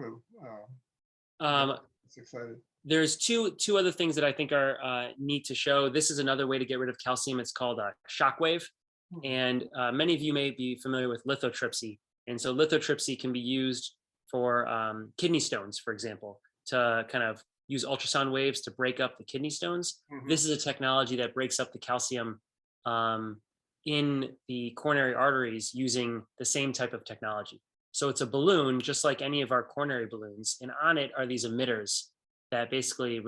Um, It's excited. there's two other things that I think are neat to show. This is another way to get rid of calcium. It's called a shockwave. And many of you may be familiar with lithotripsy. And so lithotripsy can be used for kidney stones, for example, to kind of use ultrasound waves to break up the kidney stones. This is a technology that breaks up the calcium in the coronary arteries using the same type of technology. So it's a balloon, just like any of our coronary balloons. And on it are these emitters that basically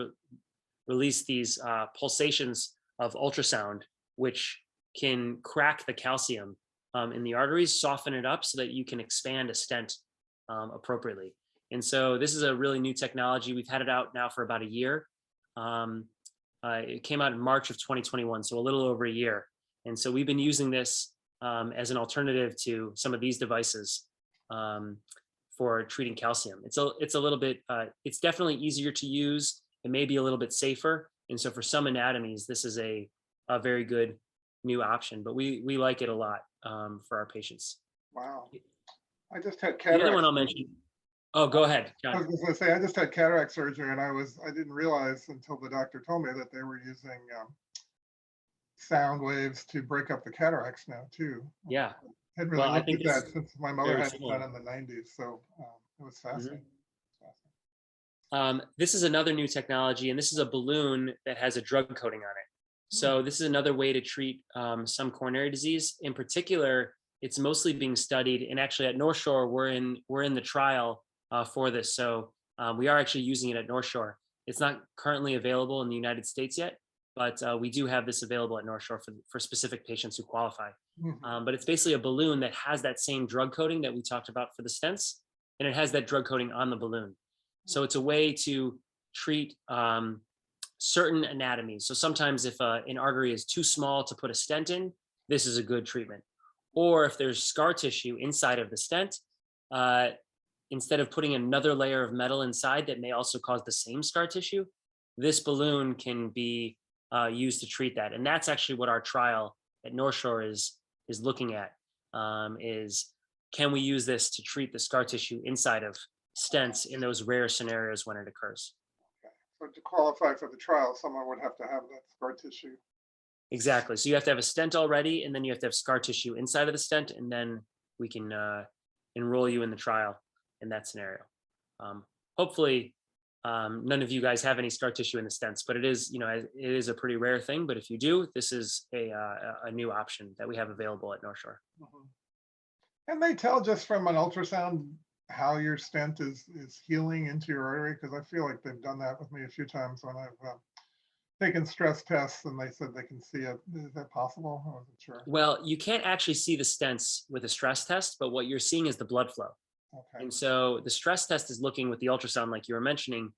release these pulsations of ultrasound, which can crack the calcium in the arteries, soften it up so that you can expand a stent appropriately. And so this is a really new technology. We've had it out now for about a year. It came out in March of 2021, so a little over a year. And so we've been using this as an alternative to some of these devices for treating calcium. It's a little bit, it's definitely easier to use. It may be a little bit safer. And so for some anatomies, this is a very good new option, but we like it a lot for our patients. Wow. I just had The other cataract. one I'll mention. Oh, go ahead, I John. was going to say I just had cataract surgery, and I didn't realize until the doctor told me that they were using sound waves to break up the cataracts now too. Yeah. I hadn't Well, really I looked think at it's that since my mother very had it done similar. in the 90s, so it was Mhm. fascinating. This is another new technology, and this is a balloon that has a drug coating on it. So this is another way to treat some coronary disease. In particular, it's mostly being studied, and actually at North Shore, we're in the trial for this. So we are actually using it at North Shore. It's not currently available in the United States yet, but we do have this available at North Shore for specific patients who qualify. But it's basically a balloon that has that same drug coating that we talked about for the stents, and it has that drug coating on the balloon. So it's a way to treat certain anatomies. So sometimes if an artery is too small to put a stent in, this is a good treatment. Or if there's scar tissue inside of the stent, instead of putting another layer of metal inside that may also cause the same scar tissue, this balloon can be used to treat that. And that's actually what our trial at North Shore is looking at, is can we use this to treat the scar tissue inside of stents in those rare scenarios when it occurs. So to qualify for the trial, someone would have to have that scar tissue. Exactly. So you have to have a stent already, and then you have to have scar tissue inside of the stent, and then we can enroll you in the trial in that scenario. Hopefully, none of you guys have any scar tissue in the stents, but it is a pretty rare thing. But if you do, this is a new option that we have available at North Shore. Can they tell just from an ultrasound how your stent is healing into your artery? Because I feel like they've done that with me a few times when I've taken stress tests and they said they can see it. Is that possible? I wasn't sure. Well, you can't actually see the stents with a stress test, but what you're seeing is the blood flow. Okay. And so the stress test is looking with the ultrasound, like you were mentioning,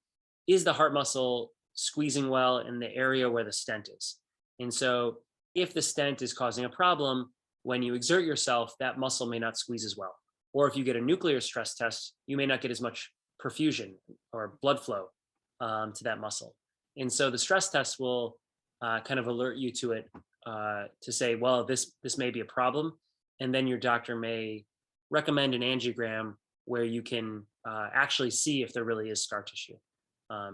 is the heart muscle squeezing well in the area where the stent is? And so if the stent is causing a problem, when you exert yourself, that muscle may not squeeze as well. Or if you get a nuclear stress test, you may not get as much perfusion or blood flow to that muscle. And so the stress test will kind of alert you to it to say, well, this may be a problem. And then your doctor may recommend an angiogram where you can actually see if there really is scar tissue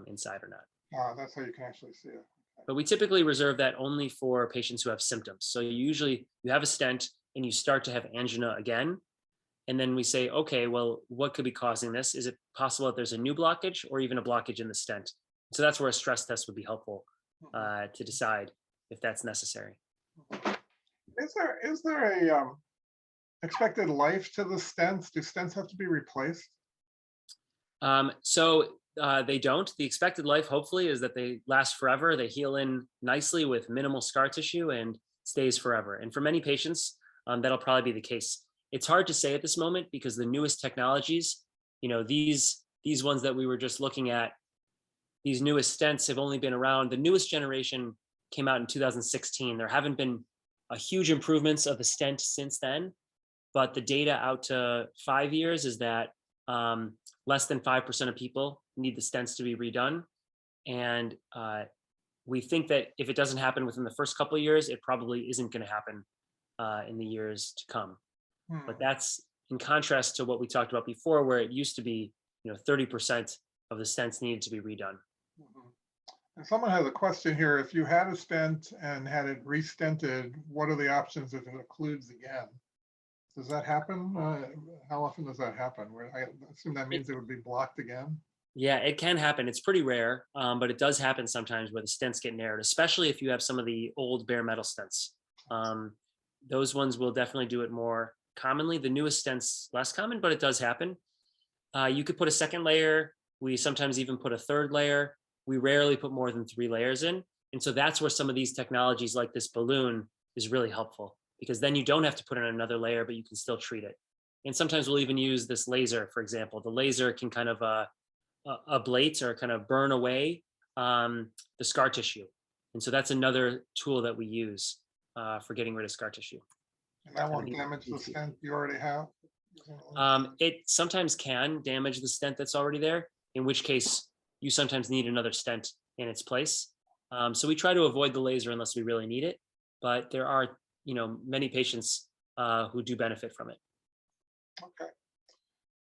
inside or not. That's how you can actually see it. But we typically reserve that only for patients who have symptoms. So you have a stent and you start to have angina again. And then we say, okay, well, what could be causing this? Is it possible that there's a new blockage or even a blockage in the stent? So that's where a stress test would be helpful to decide if that's necessary. Is there a expected life to the stents? Do stents have to be replaced? They don't. The expected life, hopefully, is that they last forever. They heal in nicely with minimal scar tissue and stays forever. And for many patients, that'll probably be the case. It's hard to say at this moment because the newest technologies, these ones that we were just looking at, these newest stents have only been around. The newest generation came out in 2016. There haven't been a huge improvements of the stent since then, but the data out to 5 years is that less than 5% of people need the stents to be redone. And we think that if it doesn't happen within the first couple of years, it probably isn't going to happen in the years to come. But that's in contrast to what we talked about before, where it used to be, 30% of the stents needed to be redone. Mhm. And someone has a question here. If you had a stent and had it restented, what are the options if it occludes again? Does that happen? How often does that happen? I assume that means it would be blocked again. Yeah, it can happen. It's pretty rare, but it does happen sometimes where the stents get narrowed, especially if you have some of the old bare metal stents. Those ones will definitely do it more commonly. The newest stents less common, but it does happen. You could put a second layer. We sometimes even put a third layer. We rarely put more than 3 layers in. And so that's where some of these technologies like this balloon is really helpful, because then you don't have to put in another layer, but you can still treat it. And sometimes we'll even use this laser, for example. The laser can kind of ablate or kind of burn away the scar tissue. And so that's another tool that we use for getting rid of scar tissue. And that won't damage the stent you already have? It sometimes can damage the stent that's already there, in which case you sometimes need another stent in its place. So we try to avoid the laser unless we really need it, but there are, many patients who do benefit from it. Okay.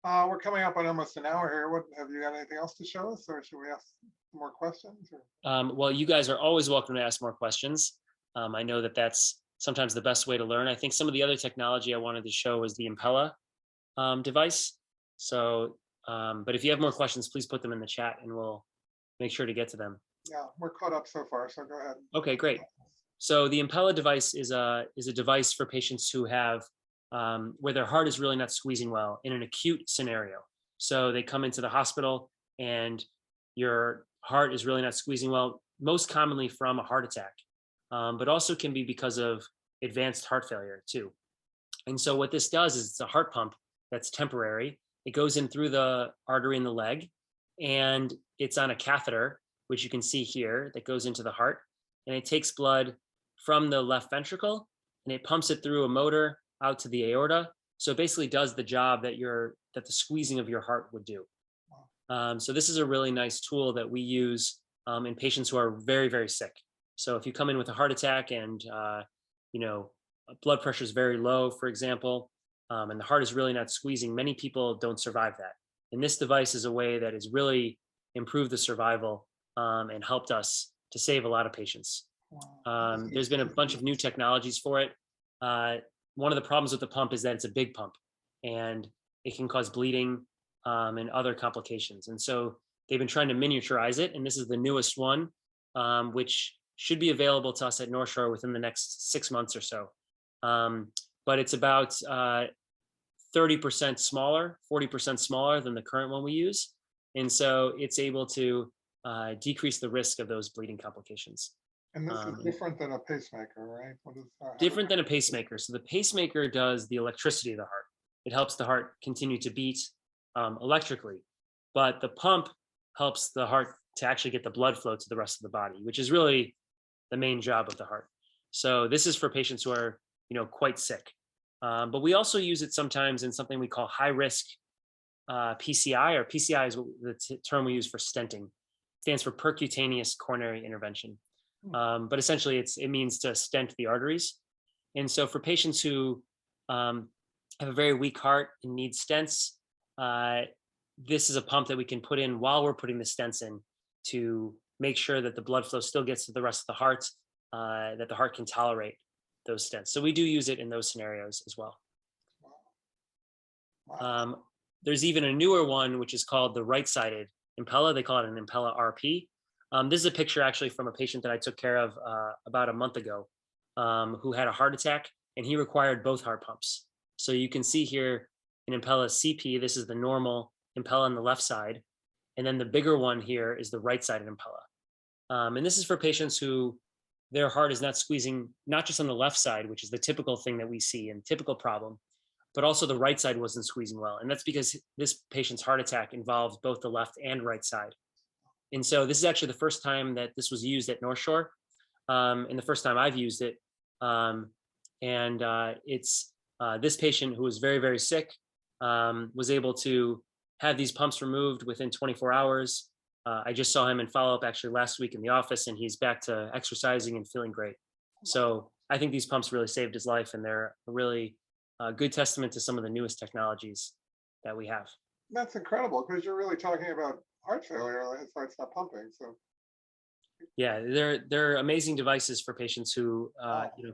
We're coming up on almost an hour here. Have you got anything else to show us, or should we ask more questions? Well, you guys are always welcome to ask more questions. I know that that's sometimes the best way to learn. I think some of the other technology I wanted to show was the Impella device. So, but if you have more questions, please put them in the chat and we'll make sure to get to them. Yeah, we're caught up so far, so go ahead. Okay, great. So the Impella device is a device for patients who have where their heart is really not squeezing well in an acute scenario. So they come into the hospital and your heart is really not squeezing well, most commonly from a heart attack, but also can be because of advanced heart failure too. And so what this does is it's a heart pump that's temporary. It goes in through the artery in the leg, and it's on a catheter, which you can see here, that goes into the heart. And it takes blood from the left ventricle and it pumps it through a motor out to the aorta. So it basically does the job that the squeezing of your heart would do. So this is a really nice tool that we use in patients who are very, very sick. So if you come in with a heart attack and blood pressure is very low, for example, and the heart is really not squeezing, many people don't survive that. And this device is a way that has really improved the survival and helped us to save a lot of patients. There's been a bunch of new technologies for it. One of the problems with the pump is that it's a big pump and it can cause bleeding and other complications. And so they've been trying to miniaturize it. And this is the newest one, which should be available to us at North Shore within the next 6 months or so. But it's about 30% smaller, 40% smaller than the current one we use. And so it's able to decrease the risk of those bleeding complications. And this is different than a pacemaker, right? What is different than a pacemaker. So the pacemaker does the electricity of the heart. It helps the heart continue to beat electrically, but the pump helps the heart to actually get the blood flow to the rest of the body, which is really the main job of the heart. So this is for patients who are, quite sick. But we also use it sometimes in something we call high risk PCI, or PCI is the term we use for stenting. It stands for percutaneous coronary intervention. But essentially it means to stent the arteries. And so for patients who have a very weak heart and need stents, this is a pump that we can put in while we're putting the stents in to make sure that the blood flow still gets to the rest of the heart, that the heart can tolerate those stents. So we do use it in those scenarios as well. Wow. There's even a newer one, which is called the right-sided Impella. They call it an Impella RP. This is a picture actually from a patient that I took care of about a month ago who had a heart attack, and he required both heart pumps. So you can see here in Impella CP, this is the normal impella on the left side. And then the bigger one here is the right-sided impella. And this is for patients who their heart is not squeezing, not just on the left side, which is the typical thing that we see and typical problem, but also the right side wasn't squeezing well. And that's because this patient's heart attack involved both the left and right side. And so this is actually the first time that this was used at North Shore, and the first time I've used it. It's this patient who was very, very sick, was able to have these pumps removed within 24 hours. I just saw him in follow-up actually last week in the office, and he's back to exercising and feeling great. So I think these pumps really saved his life, and they're a really good testament to some of the newest technologies that we have. That's incredible, because you're really talking about heart failure. His heart's not pumping. So Yeah, they're amazing devices for patients who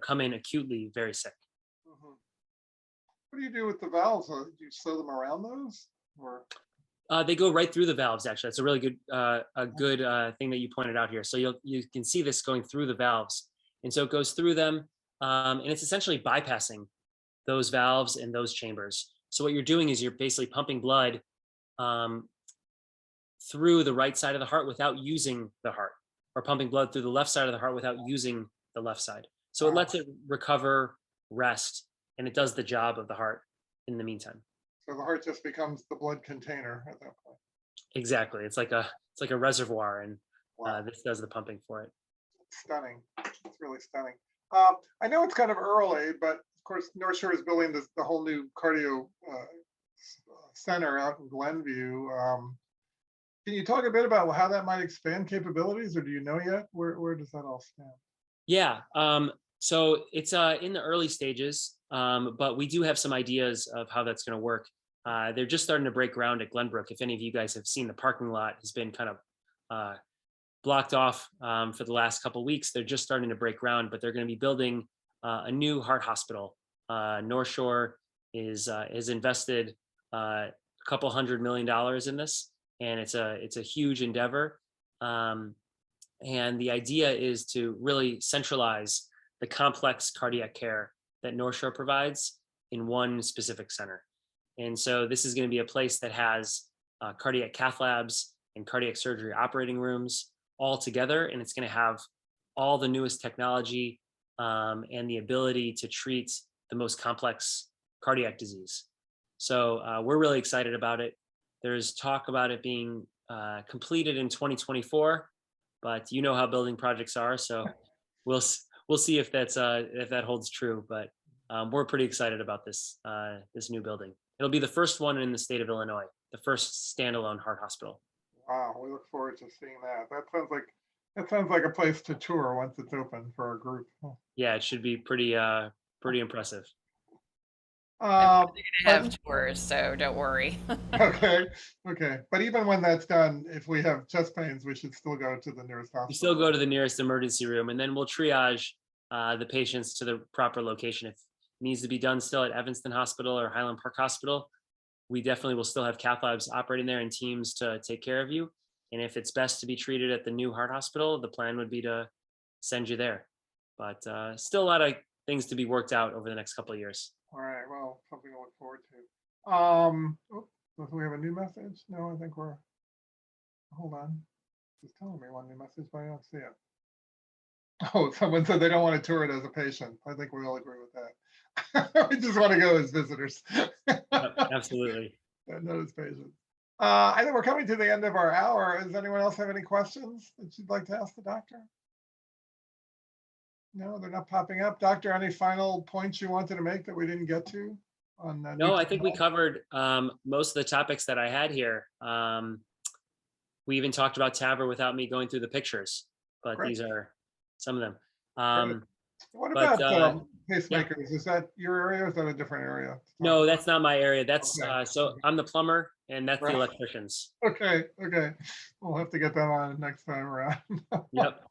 come in acutely very sick. mhm. What do you do with the valves? Do you sew them around those, or? They go right through the valves. Actually, that's a really good thing that you pointed out here. So you can see this going through the valves, and so it goes through them, and it's essentially bypassing those valves and those chambers. So what you're doing is you're basically pumping blood through the right side of the heart without using the heart, or pumping blood through the left side of the heart without using the left side. So it Wow. lets it recover, rest, and it does the job of the heart in the meantime. So the heart just becomes the blood container at that point. Exactly. It's like a reservoir, and Wow, this does the pumping for it. stunning. It's really stunning. I know it's kind of early, but of course, North Shore is building the whole new cardio center out in Glenview. Can you talk a bit about how that might expand capabilities, or do you know yet? Where does that all stand? Yeah. So it's in the early stages, but we do have some ideas of how that's going to work. They're just starting to break ground at Glenbrook. If any of you guys have seen, the parking lot has been kind of blocked off for the last couple of weeks. They're just starting to break ground, but they're going to be building a new heart hospital. North Shore has invested a couple $100 million in this, and it's a huge endeavor. And the idea is to really centralize the complex cardiac care that North Shore provides in one specific center. And so this is going to be a place that has cardiac cath labs and cardiac surgery operating rooms all together. And it's going to have all the newest technology and the ability to treat the most complex cardiac disease. So we're really excited about it. There's talk about it being completed in 2024, but you know how building projects are. So we'll see if that holds true. But we're pretty excited about this new building. It'll be the first one in the state of Illinois, the first standalone heart hospital. Wow, we look forward to seeing that. That sounds like a place to tour once it's open for our group. Yeah, it should be pretty impressive. I'm Um, sure they're but gonna have tours, so don't worry. okay, okay. But even when that's done, if we have chest pains, we should still go to the nearest You still hospital. go to the nearest emergency room, and then we'll triage the patients to the proper location. If it needs to be done still at Evanston Hospital or Highland Park Hospital, we definitely will still have cath labs operating there and teams to take care of you. And if it's best to be treated at the new heart hospital, the plan would be to send you there. But still a lot of things to be worked out over the next couple of years. All right, well, something to look forward to. Do we have a new message? No, I think hold on. It's telling me one new message, but I don't see it. Oh, someone said they don't want to tour it as a patient. I think we all agree with that. We just want to go as visitors. Yep, absolutely. Not as patients. I think we're coming to the end of our hour. Does anyone else have any questions that you'd like to ask the doctor? No, they're not popping up. Doctor, any final points you wanted to make that we didn't get to on that? No, I think we covered most of the topics that I had here. We even talked about TAVR without me going through the pictures, but Great. these are some of them. What but, about pacemakers? Is that your area or is that a different area? No, that's not my area. That's Okay. so I'm the plumber and that's Right. the electricians. Okay, okay. We'll have to get that on next time around. Yep.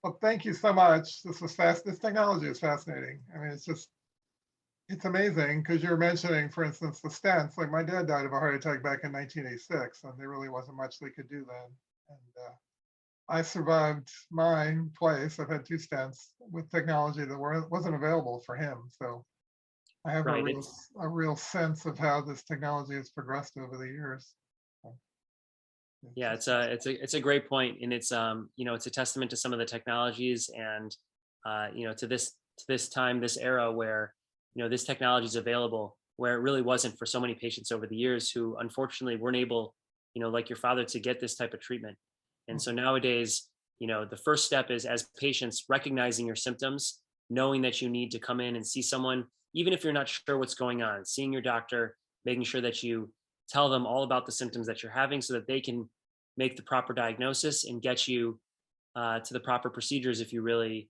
Well, thank you so much. This was fast. This technology is fascinating. I mean, it's amazing because you're mentioning, for instance, the stents. Like my dad died of a heart attack back in 1986, and there really wasn't much they could do then. And I survived mine twice. I've had 2 stents with technology that wasn't available for him. So I have Right. a real sense of how this technology has progressed over the years. Yeah, it's a great point, and it's you know, it's a testament to some of the technologies, and you know, to this time, this era where, you know, this technology is available, where it really wasn't for so many patients over the years who unfortunately weren't able, you know, like your father, to get this type of treatment. And so nowadays, you know, the first step is, as patients, recognizing your symptoms, knowing that you need to come in and see someone, even if you're not sure what's going on, seeing your doctor, making sure that you tell them all about the symptoms that you're having so that they can make the proper diagnosis and get you to the proper procedures if you really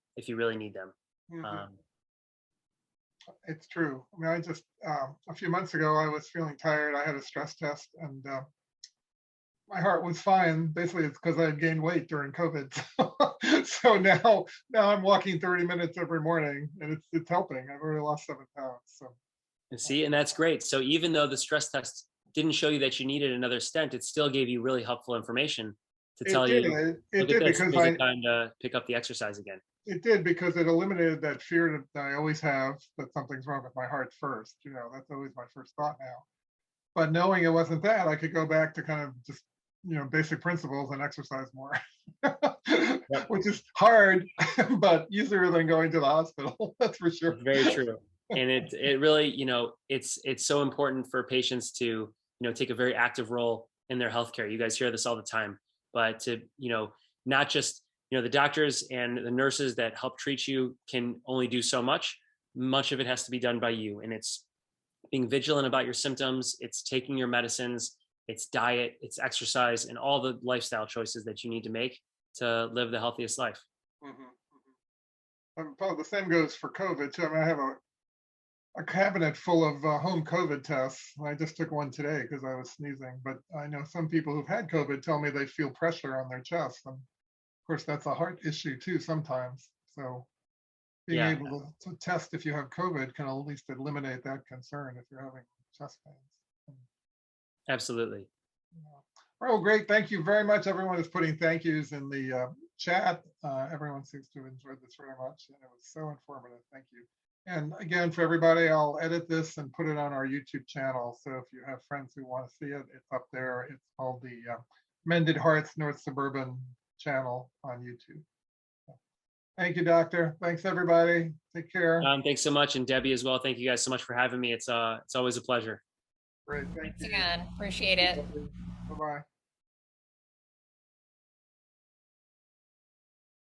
need them. Mhm. Um, It's true. I mean, I just a few months ago, I was feeling tired. I had a stress test, and my heart was fine. Basically, it's because I had gained weight during COVID. So now I'm walking 30 minutes every morning, and it's helping. I've already lost 7 pounds. So and see, and that's great. So even though the stress test didn't show you that you needed another stent, it still gave you really helpful information to it tell did. you, It look at did this, because here's a time to pick up the exercise again. it did because it eliminated that fear that I always have that something's wrong with my heart first. That's always my first thought now. But knowing it wasn't that, I could go back to kind of just basic principles and exercise more, Yep. which is hard, but easier than going to the hospital. That's for sure. Very true. And it really, you know, it's so important for patients to, you know, take a very active role in their healthcare. You guys hear this all the time, but to, you know, not just, you know, the doctors and the nurses that help treat you can only do so much. Much of it has to be done by you. And it's being vigilant about your symptoms, it's taking your medicines, it's diet, it's exercise, and all the lifestyle choices that you need to make to live the healthiest life. Mhm, Probably the same goes for COVID too. I mean, I have a cabinet full of home COVID tests. I just took one today because I was sneezing. But I know some people who've had COVID tell me they feel pressure on their chest, and of course that's a heart issue too sometimes. So being Yeah, able to test if you have COVID can at least eliminate that concern if you're having chest pains. absolutely. Oh, great. Thank you very much. Everyone is putting thank yous in the chat. Everyone seems to have enjoyed this very much, and it was so informative. Thank you. And again, for everybody, I'll edit this and put it on our YouTube channel. So if you have friends who want to see it, it's up there. It's called the Mended Hearts North Suburban channel on YouTube. Thank you, Doctor. Thanks, everybody. Take care. Thanks so much, and Debbie as well. Thank you guys so much for having me. It's always a pleasure. Great. Thank Thanks you. again. Appreciate it. Bye-bye.